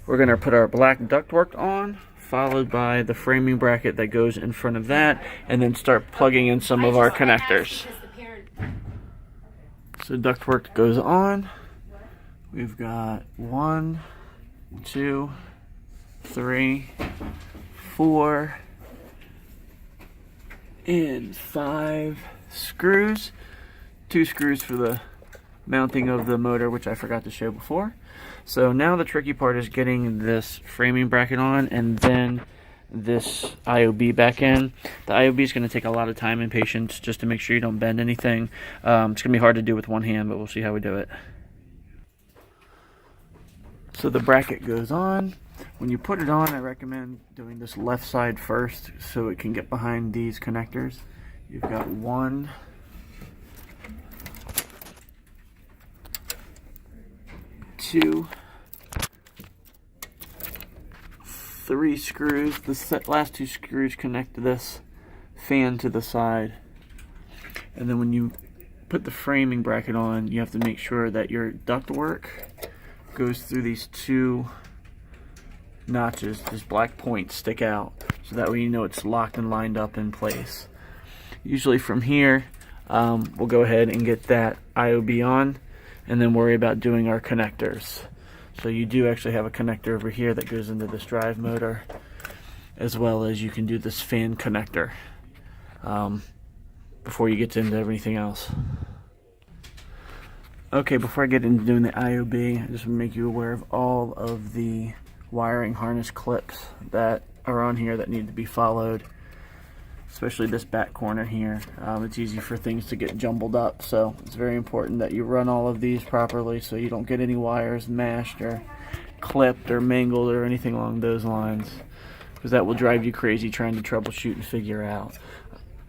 We're going to put our black ductwork on, followed by the framing bracket that goes in front of that, and then start plugging in some of our connectors. So ductwork goes on. We've got 1, 2, 3, 4, and 5 screws. 2 screws for the mounting of the motor, which I forgot to show before. So now the tricky part is getting this framing bracket on and then this IOB back in. The IOB is going to take a lot of time and patience just to make sure you don't bend anything. It's going to be hard to do with one hand, but we'll see how we do it. So the bracket goes on. When you put it on, I recommend doing this left side first so it can get behind these connectors. You've got 1, 2, 3 screws. The last 2 screws connect to this fan to the side. And then when you put the framing bracket on, you have to make sure that your ductwork goes through these 2 notches. These black points stick out, so that way you know it's locked and lined up in place. Usually from here, we'll go ahead and get that IOB on and then worry about doing our connectors. So you do actually have a connector over here that goes into this drive motor, as well as you can do this fan connector before you get into everything else. Okay, before I get into doing the IOB, I just want to make you aware of all of the wiring harness clips that are on here that need to be followed, especially this back corner here. It's easy for things to get jumbled up, so it's very important that you run all of these properly so you don't get any wires mashed or clipped or mangled or anything along those lines, because that will drive you crazy trying to troubleshoot and figure out.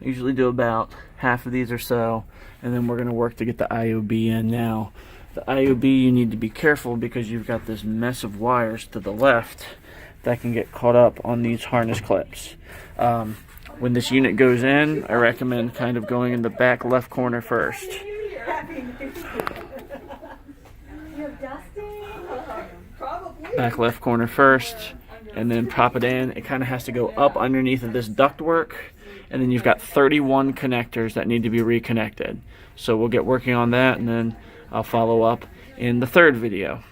I usually do about half of these or so, and then we're going to work to get the IOB in now. The IOB, you need to be careful because you've got this mess of wires to the left that can get caught up on these harness clips. When this unit goes in, I recommend kind of going in the back left corner first. Back left corner first, and then pop it in. It kind of has to go up underneath of this ductwork, and then you've got 31 connectors that need to be reconnected. So we'll get working on that, and then I'll follow up in the third video.